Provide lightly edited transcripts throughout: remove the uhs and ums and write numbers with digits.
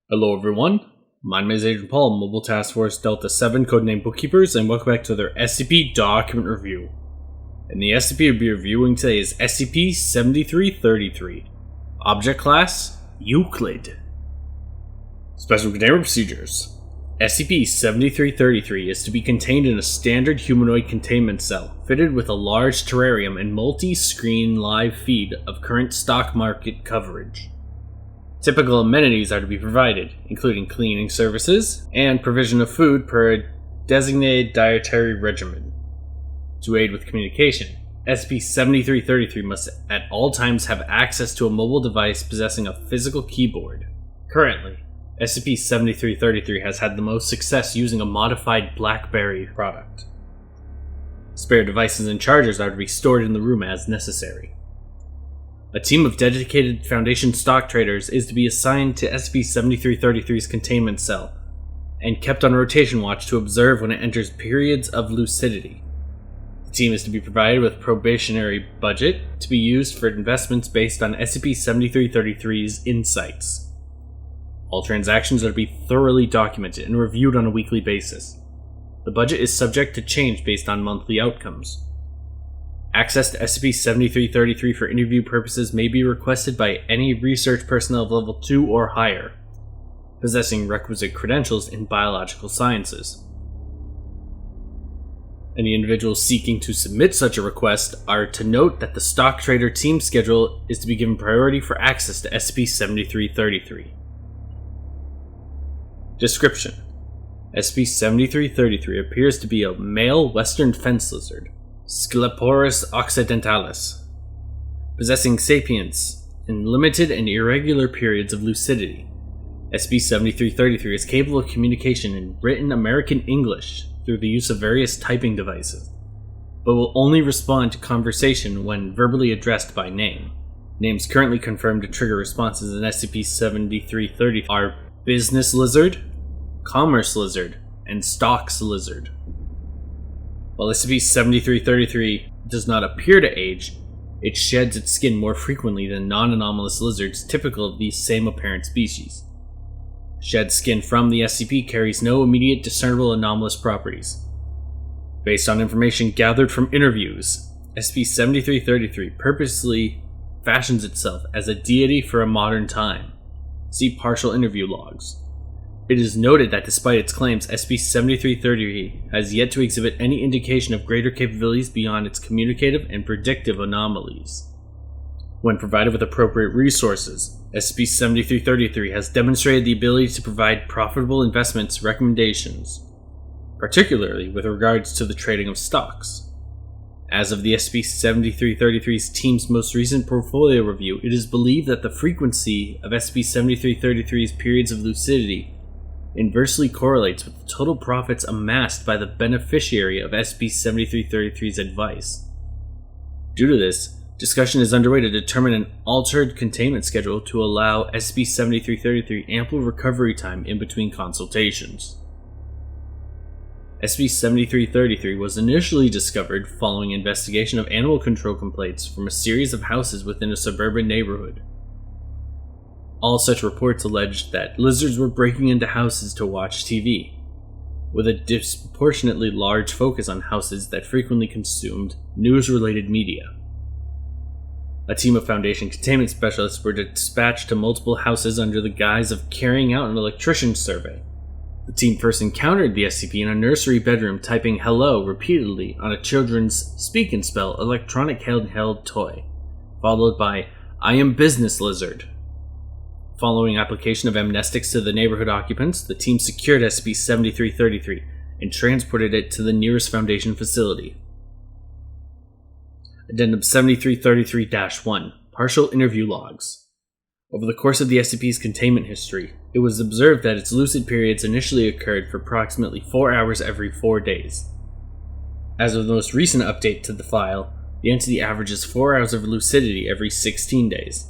Hello everyone, my name is Agent Paul, Mobile Task Force Delta 7, codename Bookkeepers, and welcome back to their SCP document review. And the SCP we'll be reviewing today is SCP-7333. Object Class, Euclid. Special Containment Procedures. SCP-7333 is to be contained in a standard humanoid containment cell, fitted with a large terrarium and multi-screen live feed of current stock market coverage. Typical amenities are to be provided, including cleaning services and provision of food per a designated dietary regimen. To aid with communication, SCP-7333 must at all times have access to a mobile device possessing a physical keyboard. Currently, SCP-7333 has had the most success using a modified BlackBerry product. Spare devices and chargers are to be stored in the room as necessary. A team of dedicated Foundation stock traders is to be assigned to SCP-7333's containment cell, and kept on rotation watch to observe when it enters periods of lucidity. The team is to be provided with probationary budget to be used for investments based on SCP-7333's insights. All transactions are to be thoroughly documented and reviewed on a weekly basis. The budget is subject to change based on monthly outcomes. Access to SCP-7333 for interview purposes may be requested by any research personnel of level 2 or higher, possessing requisite credentials in biological sciences. Any individuals seeking to submit such a request are to note that the stock trader team schedule is to be given priority for access to SCP-7333. Description: SCP-7333 appears to be a male western fence lizard, Scleporus occidentalis, possessing sapience in limited and irregular periods of lucidity. SCP-7333 is capable of communication in written American English through the use of various typing devices, but will only respond to conversation when verbally addressed by name. Names currently confirmed to trigger responses in SCP-7333 are Business Lizard, Commerce Lizard, and Stocks Lizard. While SCP-7333 does not appear to age, it sheds its skin more frequently than non-anomalous lizards typical of these same apparent species. Shed skin from the SCP carries no immediate discernible anomalous properties. Based on information gathered from interviews, SCP-7333 purposely fashions itself as a deity for a modern time. See partial interview logs. It is noted that despite its claims, SCP-7333 has yet to exhibit any indication of greater capabilities beyond its communicative and predictive anomalies. When provided with appropriate resources, SCP-7333 has demonstrated the ability to provide profitable investments recommendations, particularly with regards to the trading of stocks. As of the SCP-7333's team's most recent portfolio review, it is believed that the frequency of SCP-7333's periods of lucidity inversely correlates with the total profits amassed by the beneficiary of SCP-7333's advice. Due to this, discussion is underway to determine an altered containment schedule to allow SCP-7333 ample recovery time in between consultations. SCP-7333 was initially discovered following investigation of animal control complaints from a series of houses within a suburban neighborhood. All such reports alleged that lizards were breaking into houses to watch TV, with a disproportionately large focus on houses that frequently consumed news-related media. A team of Foundation containment specialists were dispatched to multiple houses under the guise of carrying out an electrician's survey. The team first encountered the SCP in a nursery bedroom typing "hello" repeatedly on a children's speak and spell electronic handheld toy, followed by "I am Business Lizard." Following application of amnestics to the neighborhood occupants, the team secured SCP-7333 and transported it to the nearest Foundation facility. Addendum 7333-1 Partial Interview Logs. Over the course of the SCP's containment history, it was observed that its lucid periods initially occurred for approximately 4 hours every 4 days. As of the most recent update to the file, the entity averages 4 hours of lucidity every 16 days.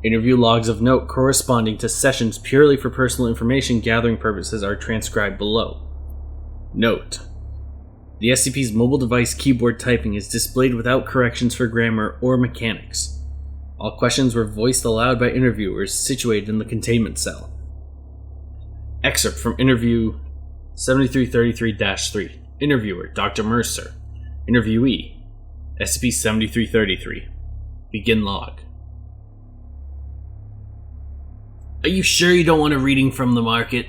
Interview logs of note corresponding to sessions purely for personal information gathering purposes are transcribed below. Note: the SCP's mobile device keyboard typing is displayed without corrections for grammar or mechanics. All questions were voiced aloud by interviewers situated in the containment cell. Excerpt from interview 7333-3. Interviewer, Dr. Mercer. Interviewee, SCP-7333. Begin log. Are you sure you don't want a reading from the market?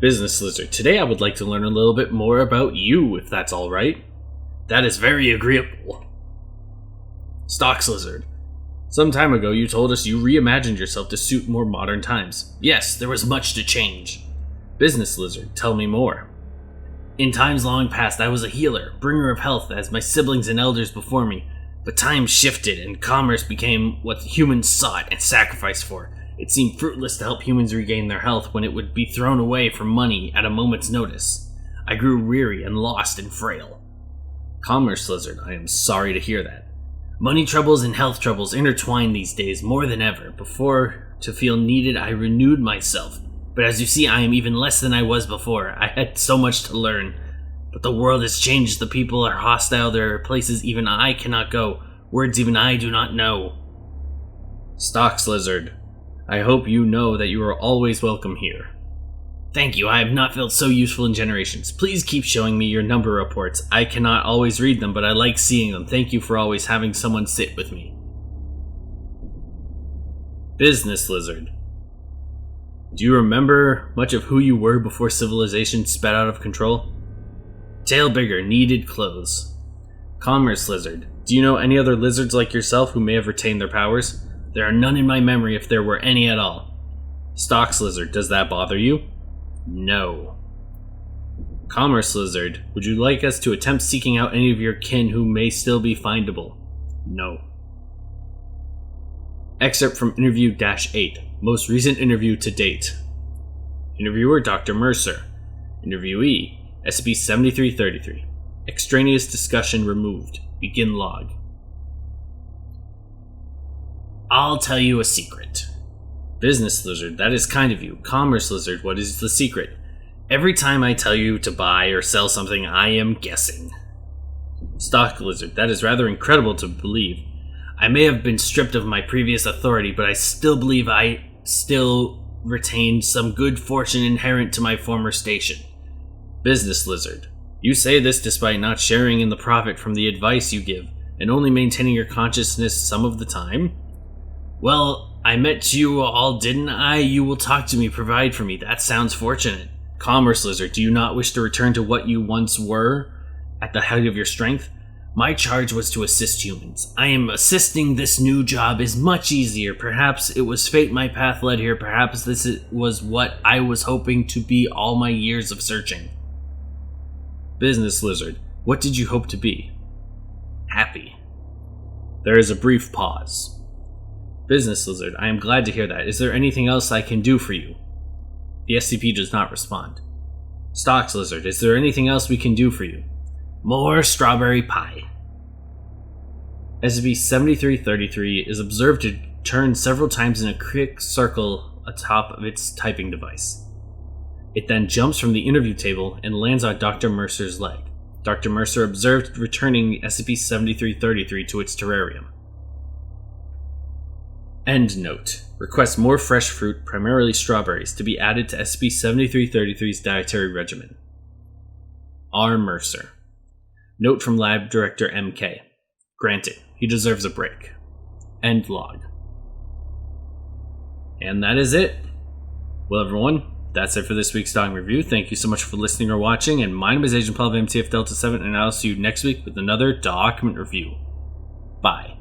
Business Lizard, today I would like to learn a little bit more about you, if that's alright. That is very agreeable. Stocks Lizard, some time ago you told us you reimagined yourself to suit more modern times. Yes, there was much to change. Business Lizard, tell me more. In times long past, I was a healer, bringer of health, as my siblings and elders before me. But times shifted, and commerce became what humans sought and sacrificed for. It seemed fruitless to help humans regain their health when it would be thrown away for money at a moment's notice. I grew weary and lost and frail. Commerce Lizard, I am sorry to hear that. Money troubles and health troubles intertwine these days more than ever. Before, to feel needed, I renewed myself. But as you see, I am even less than I was before. I had so much to learn. But the world has changed. The people are hostile. There are places even I cannot go. Words even I do not know. Stocks Lizard, I hope you know that you are always welcome here. Thank you. I have not felt so useful in generations. Please keep showing me your number reports. I cannot always read them, but I like seeing them. Thank you for always having someone sit with me. Business Lizard, do you remember much of who you were before civilization sped out of control? Tail bigger, needed clothes. Commerce Lizard, do you know any other lizards like yourself who may have retained their powers? There are none in my memory if there were any at all. Stocks Lizard, does that bother you? No. Commerce Lizard, would you like us to attempt seeking out any of your kin who may still be findable? No. Excerpt from interview-8, most recent interview to date. Interviewer, Dr. Mercer. Interviewee, SCP-7333. Extraneous discussion removed. Begin log. I'll tell you a secret. Business Lizard, that is kind of you. Commerce Lizard, what is the secret? Every time I tell you to buy or sell something, I am guessing. Stock Lizard, that is rather incredible to believe. I may have been stripped of my previous authority, but I still believe I still retained some good fortune inherent to my former station. Business Lizard, you say this despite not sharing in the profit from the advice you give, and only maintaining your consciousness some of the time? Well, I met you all, didn't I? You will talk to me, provide for me. That sounds fortunate. Commerce Lizard, do you not wish to return to what you once were at the height of your strength? My charge was to assist humans. I am assisting. This new job is much easier. Perhaps it was fate my path led here. Perhaps this was what I was hoping to be all my years of searching. Business Lizard, what did you hope to be? Happy. There is a brief pause. Business Lizard, I am glad to hear that. Is there anything else I can do for you? The SCP does not respond. Stocks Lizard, is there anything else we can do for you? More strawberry pie. SCP-7333 is observed to turn several times in a quick circle atop of its typing device. It then jumps from the interview table and lands on Dr. Mercer's leg. Dr. Mercer observed returning SCP-7333 to its terrarium. End note. Requests more fresh fruit, primarily strawberries, to be added to SCP-7333's dietary regimen. R. Mercer. Note from Lab Director MK. Granted, he deserves a break. End log. And that is it. Well, everyone, that's it for this week's Dog Review. Thank you so much for listening or watching, and my name is Agent Paul of MTF Delta 7, and I'll see you next week with another document review. Bye.